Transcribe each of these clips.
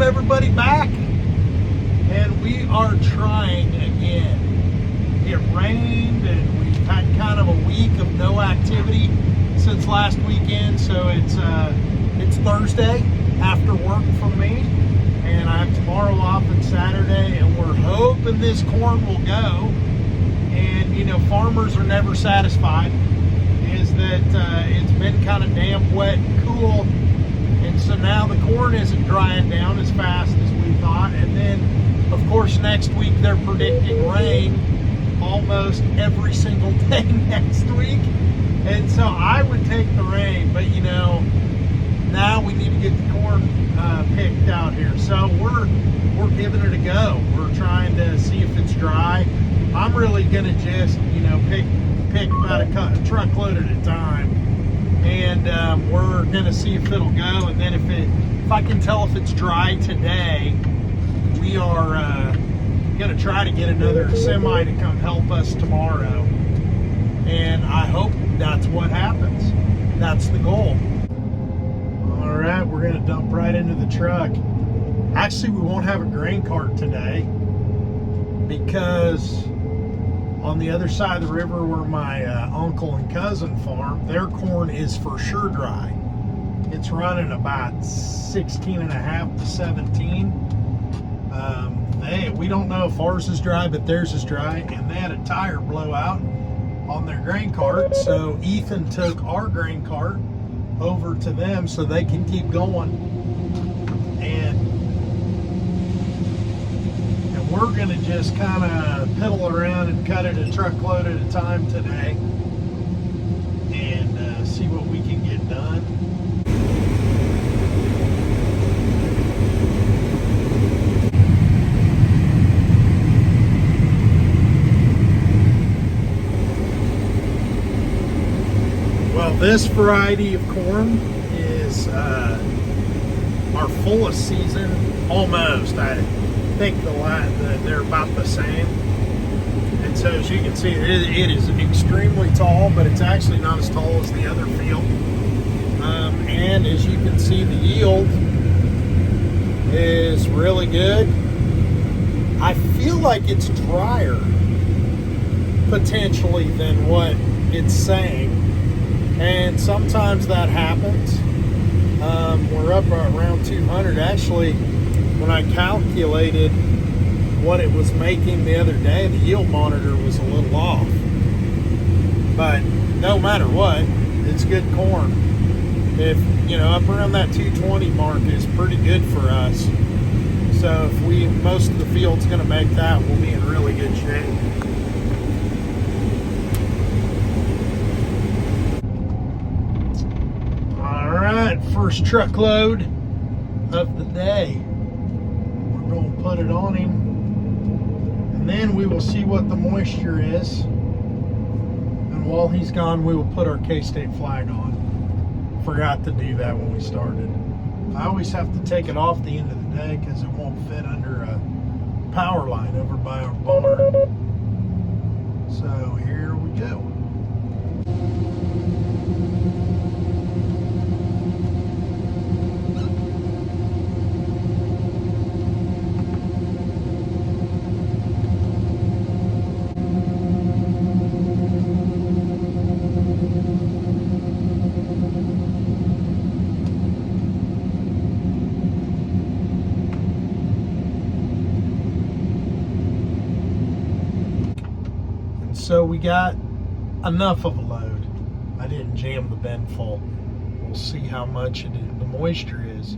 everybody back, and we are trying again. It rained, and we've had kind of a week of no activity since last weekend. So it's Thursday after work for me, and I have tomorrow off and Saturday, and we're hoping this corn will go. And you know, farmers are never satisfied. Is that it's been kind of damp, wet, and cool. And so now the corn isn't drying down as fast as we thought. And then, of course, next week they're predicting rain almost every single day next week. And so I would take the rain. But, you know, now we need to get the corn picked out here. So we're giving it a go. We're trying to see if it's dry. I'm really going to just, you know, pick about a truckload at a time. And we're gonna see if it'll go, and then if I can tell if it's dry today, we are gonna try to get another semi to come help us tomorrow, and I hope that's what happens. That's the goal. All right, we're gonna dump right into the truck. Actually, we won't have a grain cart today because on the other side of the river where my uncle and cousin farm, their corn is for sure dry. It's running about 16 and a half to 17. We don't know if ours is dry, but theirs is dry, and they had a tire blowout on their grain cart. So Ethan took our grain cart over to them so they can keep going. And we're going to just kind of piddle around and cut it a truckload at a time today and see what we can get done. Well, this variety of corn is our fullest season, almost. I think they're about the same, and so as you can see, it is extremely tall, but it's actually not as tall as the other field. And as you can see, the yield is really good. I feel like it's drier potentially than what it's saying, and sometimes that happens. We're up around 200 actually. When I calculated what it was making the other day, the yield monitor was a little off. But no matter what, it's good corn. If, you know, up around that 220 mark is pretty good for us. So if most of the field's going to make that, we'll be in really good shape. All right, first truckload of the day. We'll put it on him, and then we will see what the moisture is, and while he's gone we will put our K-State flag on. Forgot to do that when we started. I always have to take it off the end of the day because it won't fit under a power line over by our barn. So here we go. So we got enough of a load. I didn't jam the bin full. We'll see how much the moisture is.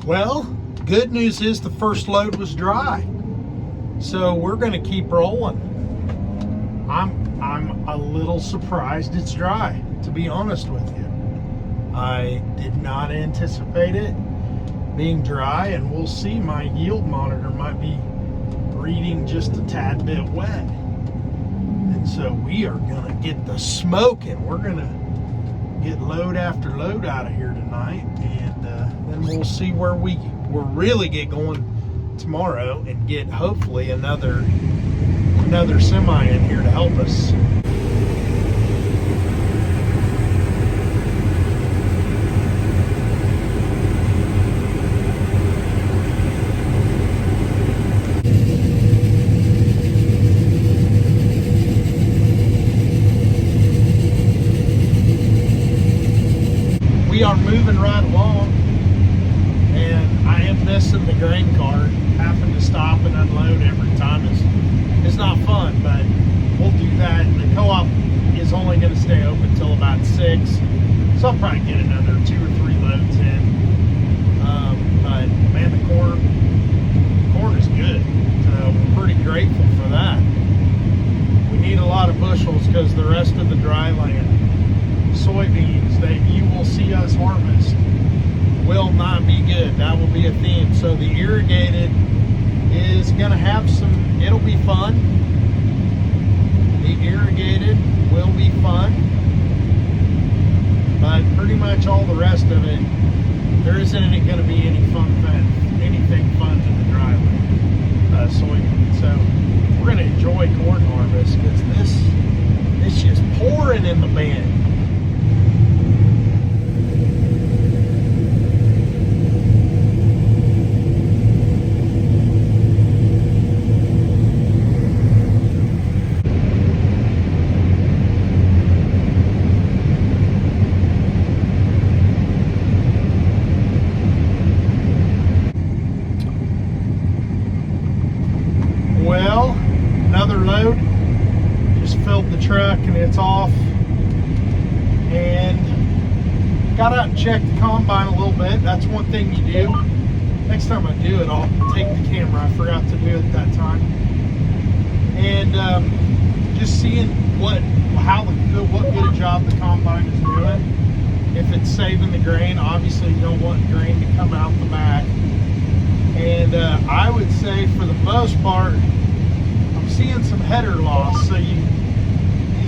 Well, good news is the first load was dry. So we're gonna keep rolling. I'm a little surprised it's dry, to be honest with you. I did not anticipate it being dry, and we'll see. My yield monitor might be reading just a tad bit wet. And so we are gonna get the smoking. We're gonna get load after load out of here tonight, and then we'll see where we'll really get going tomorrow and get hopefully another semi in here to help us. we are moving right along, and I am missing the grain cart. Having to stop and unload every time is not fun, but we'll do that. The co-op is only going to stay open until about 6, so I'll probably get another 2 or 3 loads in. But man, the corn is good. We're pretty grateful for that. We need a lot of bushels because the rest of the dry land, soybeans that you will see us harvest, will not be good. That will be a theme. So the irrigated is going to have some, it'll be fun. The irrigated will be fun. But pretty much all the rest of it, there isn't going to be anything fun to the dry land, soybean. So we're going to enjoy corn harvest because it's just pouring in the bend. Well, another load, just filled the truck and it's off, and got out and checked the combine a little bit. That's one thing you do. Next time I do it, I'll take the camera. I forgot to do it that time. And just seeing what good a job the combine is doing. If it's saving the grain, obviously you don't want grain to come out the back. And I would say for the most part, I'm seeing some header loss. So you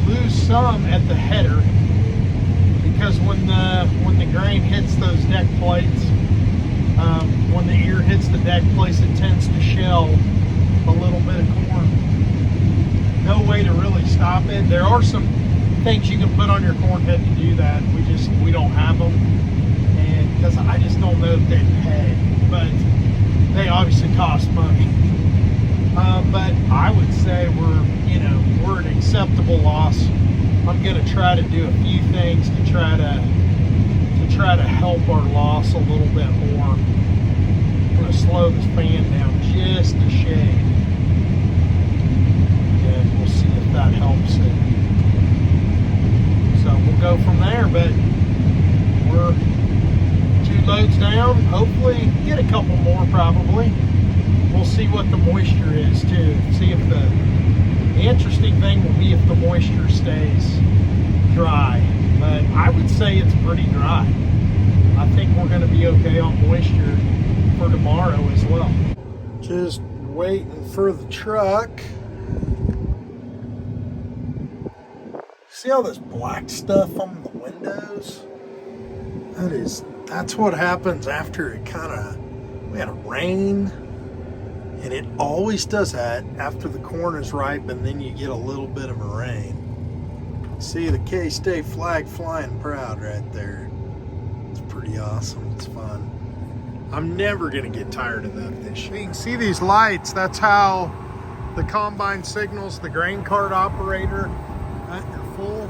lose some at the header because when the grain hits those deck plates, when the ear hits the deck plates, it tends to shell a little bit of corn. No way to really stop it. There are some things you can put on your corn head to do that. We don't have them, and because I just don't know if they pay, but they obviously cost money. But I would say we're an acceptable loss. I'm going to try to do a few things to try to help our loss a little bit more. I'm going to slow this fan down just a shade, and we'll see if that helps it. So we'll go from there. But we're 2 loads down. Hopefully get a couple more probably. We'll see what the moisture is too. See if the interesting thing will be if the moisture stays dry. But I would say it's pretty dry. I think we're going to be okay on moisture for tomorrow as well. Just waiting for the truck. See all this black stuff on the windows? That's what happens after we had a rain, and it always does that after the corn is ripe, and then you get a little bit of a rain. See the K-State flag flying proud right there. It's pretty awesome. It's fun. I'm never gonna get tired of that this year. You can see these lights. That's how the combine signals the grain cart operator that you're full.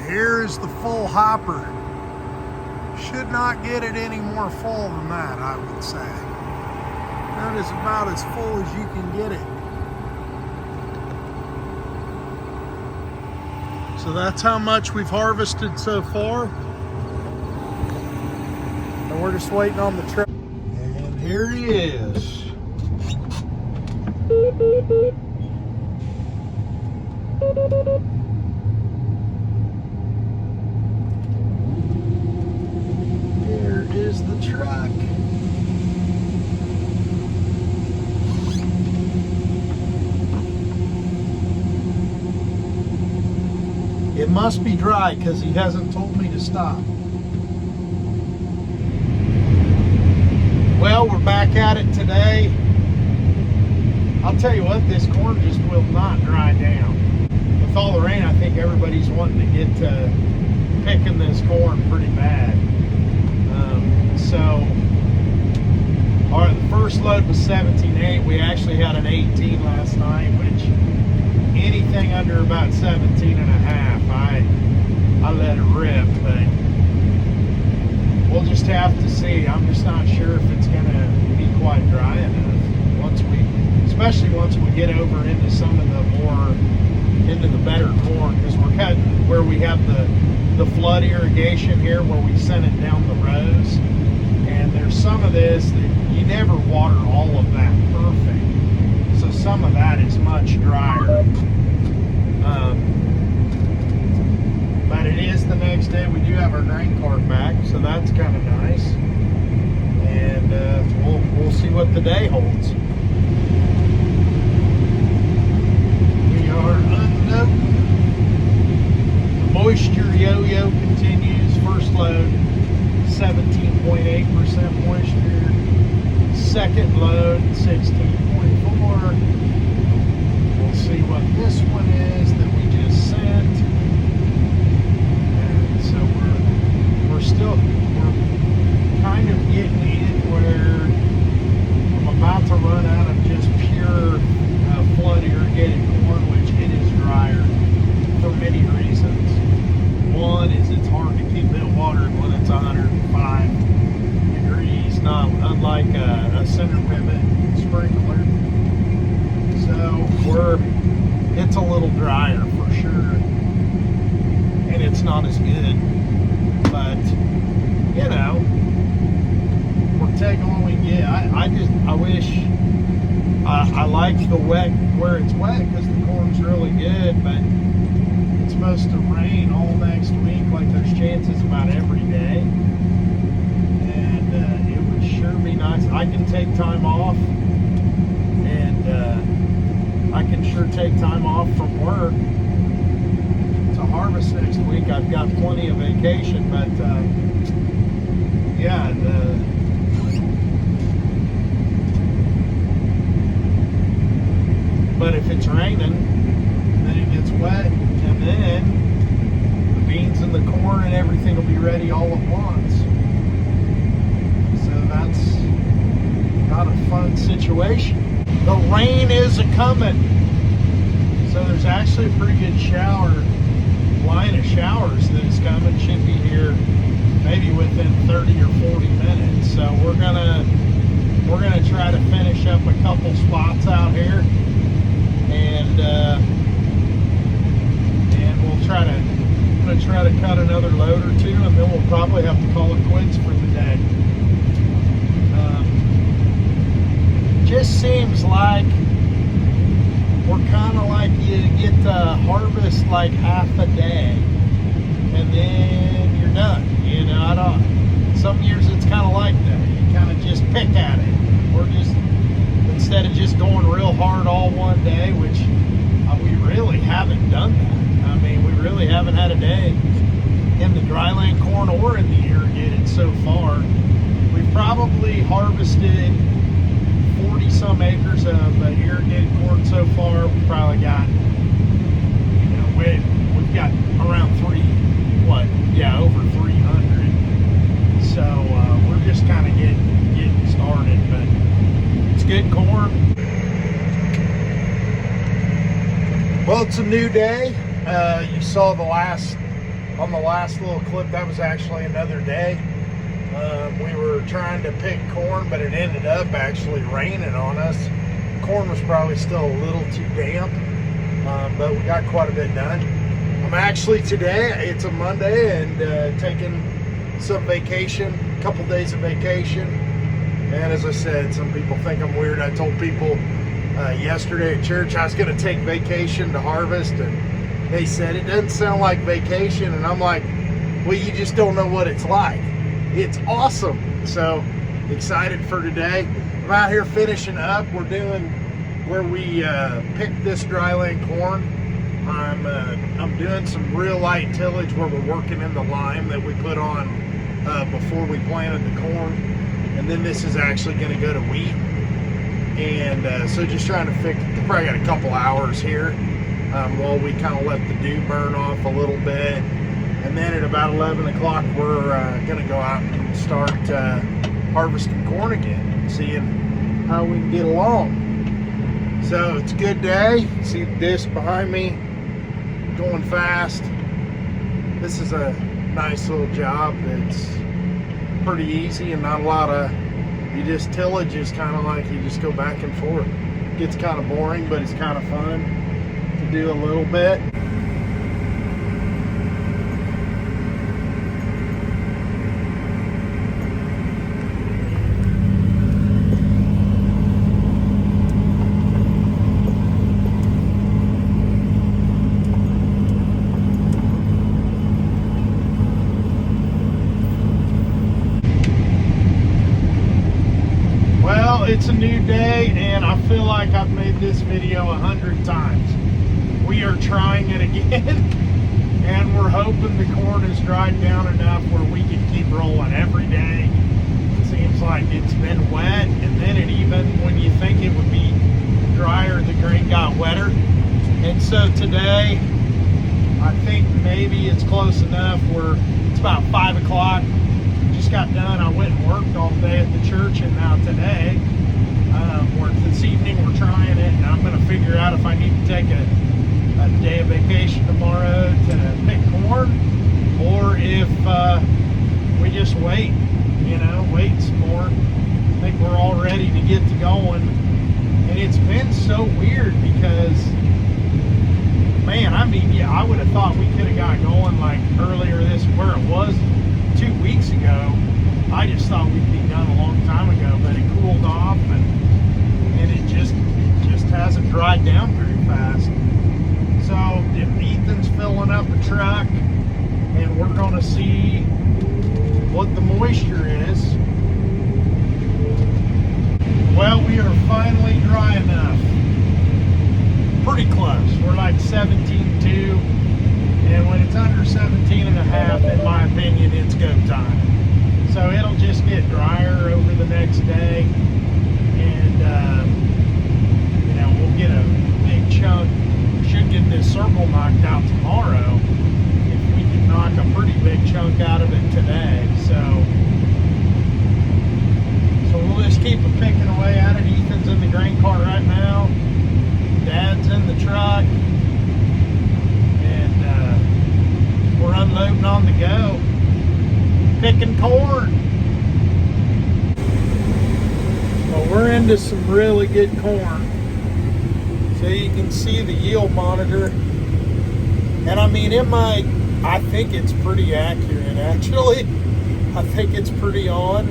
Here's the full hopper. Should not get it any more full than that, I would say. That is about as full as you can get it. So that's how much we've harvested so far. And we're just waiting on the truck. And here he is. Here is the truck. It must be dry because he hasn't told me to stop. Well, we're back at it today. I'll tell you what, this corn just will not dry down. With all the rain, I think everybody's wanting to get to picking this corn pretty bad. All right, the first load was 17.8. We actually had an 18 last night, which anything under about 17 and a half, I let it rip. see. I'm just not sure if it's going to be quite dry enough especially once we get over into some of into the better corn, because we're cutting where we have the flood irrigation here, where we sent it down the rows, and there's some of this that you never water all of that perfect, so some of that is much drier. But it is the next day. We do have our grain cart back, so that's kind of nice, and we'll see what the day holds. The moisture yo-yo continues. First load, 17.8% moisture. Second load, 16.4. We'll see what this one is that we just sent. And so we're kind of getting in where I'm about to run out of just pure flood irrigated corn, which it is drier for many reasons. One is it's hard to keep it watered when it's 105 degrees, not unlike a center pivot sprinkler. So it's a little drier for sure, and it's not as good. But we're taking what we get. I wish. I like the wet where it's wet because the corn's really good, but it's supposed to rain all next week, like there's chances about every day, and it would sure be nice. I can take time off, and I can sure take time off from work to harvest next week. I've got plenty of vacation, but but if it's raining, then it gets wet, and then the beans and the corn and everything will be ready all at once. So that's not a fun situation. The rain is a-coming. So there's actually a pretty good line of showers that is coming. Should be here maybe within 30 or 40 minutes. So we're gonna try to finish up a couple spots out here. And we'll try to cut another load or two, and then we'll probably have to call it quits for the day. Just seems like we're kind of like you get to harvest like half a day, and then you're done. Some years it's kind of like that. You kind of just pick at it. Instead of just going real hard all one day, which we really haven't done that. I mean, we really haven't had a day in the dryland corn or in the irrigated so far. We've probably harvested 40 some acres of irrigated corn so far. We've probably got, we've got around over 300. So we're just kind of getting started, but it's good corn. Well, it's a new day. You saw on the last little clip, that was actually another day. We were trying to pick corn, but it ended up actually raining on us. Corn was probably still a little too damp, but we got quite a bit done. I'm actually today, it's a Monday, and taking some vacation, a couple days of vacation. And as I said, some people think I'm weird. I told people yesterday at church I was going to take vacation to harvest, and they said it doesn't sound like vacation. And I'm like, well, you just don't know what it's like. It's awesome. So excited for today. I'm out here finishing up. We're doing where we picked this dryland corn. I'm doing some real light tillage where we're working in the lime that we put on before we planted the corn. And then this is actually going to go to wheat. And so just trying to fix, probably got a couple hours here while we kind of let the dew burn off a little bit. And then at about 11 o'clock, we're going to go out and start harvesting corn again, seeing how we can get along. So it's a good day. See the disc behind me going fast. This is a nice little job that's pretty easy and not a lot of, you just tillage is kind of like you just go back and forth. Gets kind of boring, but it's kind of fun to do a little bit. It's a new day, and I feel like I've made this video 100 times. We are trying it again, and we're hoping the corn is dried down enough where we can keep rolling every day. It seems like it's been wet, and then it even, when you think it would be drier, the grain got wetter. And so today, I think maybe it's close enough where it's about 5 o'clock. Just got done. I went and worked all day at the church, and now today, this evening we're trying it, and I'm going to figure out if I need to take a day of vacation tomorrow to pick corn, or if we just wait, wait some more. I think we're all ready to get to going, and it's been so weird because, man, I mean, yeah, I would have thought we could have got going like earlier this, where it was 2 weeks ago. I just thought we'd be done a long time ago, but it cooled off, and it just hasn't dried down very fast. So Ethan's filling up a truck, and we're going to see what the moisture is. Well, we are finally dry enough. Pretty close. We're like 17.2, and when it's under 17 and a half, in my opinion, it's go time. So it'll just get drier over the next day, and we'll get a big chunk. We should get this circle knocked out tomorrow if we can knock a pretty big chunk out of it today. So we'll just keep picking away at it. Ethan's in the grain cart right now. Dad's in the truck, and we're unloading on the go. Picking corn. Well, we're into some really good corn. So you can see the yield monitor. And I mean, I think it's pretty accurate, actually. I think it's pretty on.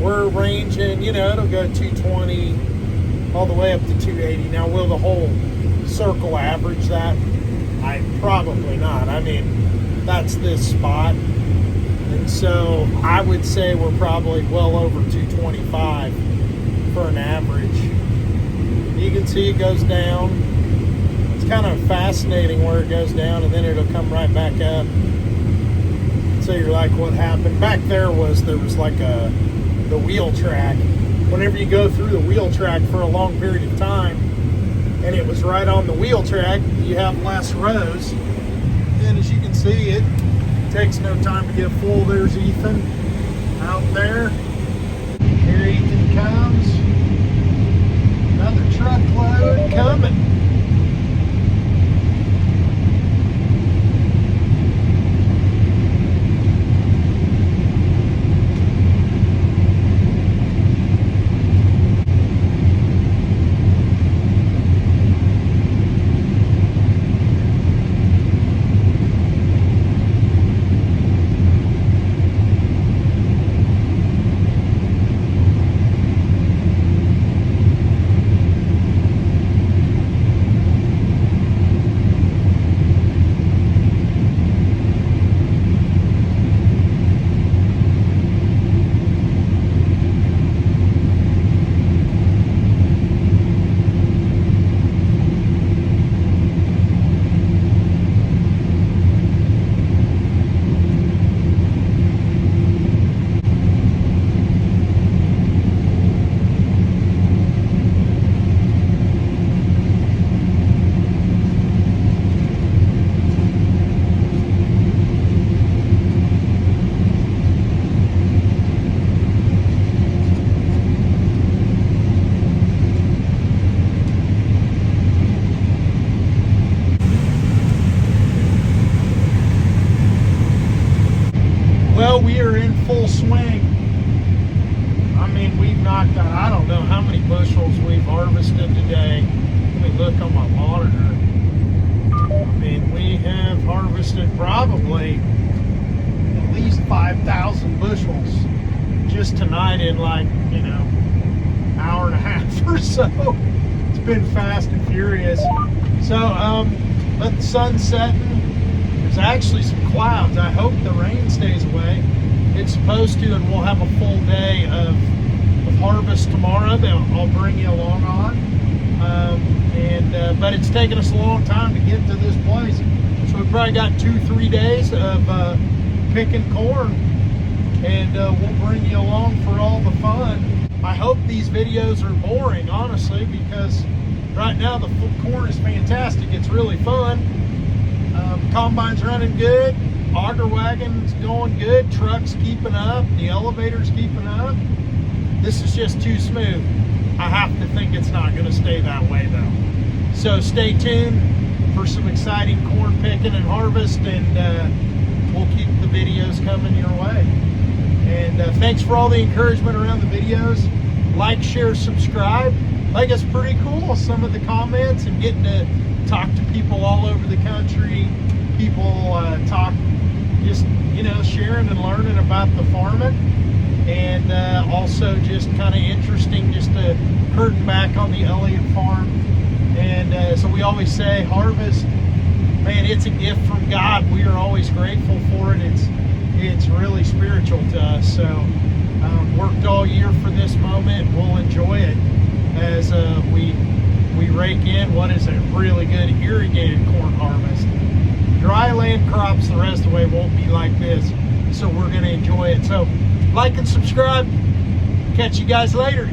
We're ranging, it'll go 220 all the way up to 280. Now, will the whole circle average that? Probably not. I mean, that's this spot. And so I would say we're probably well over 225 for an average. You can see it goes down. It's kind of fascinating where it goes down, and then it'll come right back up. So you're like, what happened? Back there was like the wheel track. Whenever you go through the wheel track for a long period of time, and it was right on the wheel track, you have less rows. And as you can see, it takes no time to get full. There's Ethan out there. Here Ethan comes. Another truckload coming. we are in full swing. I mean, we've knocked out, I don't know how many bushels we've harvested today. Let me look on my monitor. I mean, we have harvested probably at least 5,000 bushels just tonight in like, hour and a half or so. It's been fast and furious. So, but the sun's setting. There's actually some clouds. I hope the rain stays away. It's supposed to, and we'll have a full day of harvest tomorrow that I'll bring you along on. But it's taken us a long time to get to this place. So we probably got 2-3 days of picking corn, and we'll bring you along for all the fun. I hope these videos are boring, honestly, because right now the corn is fantastic. It's really fun. Combine's running good. Auger wagon's going good. Truck's keeping up. The elevator's keeping up. This is just too smooth. I have to think it's not going to stay that way, though. So stay tuned for some exciting corn picking and harvest, and we'll keep the videos coming your way. And thanks for all the encouragement around the videos. Like, share, subscribe. I think it's pretty cool, some of the comments, and getting to talk to people all over the country. People talk, just, sharing and learning about the farming. And also just kind of interesting just to curtain back on the Elliott farm. And so we always say harvest, man, it's a gift from God. We are always grateful for it. It's really spiritual to us. So worked all year for this moment. We'll enjoy it as we rake in what is a really good irrigated corn harvest. Dry land crops the rest of the way won't be like this, so we're going to enjoy it. So like and subscribe. Catch you guys later.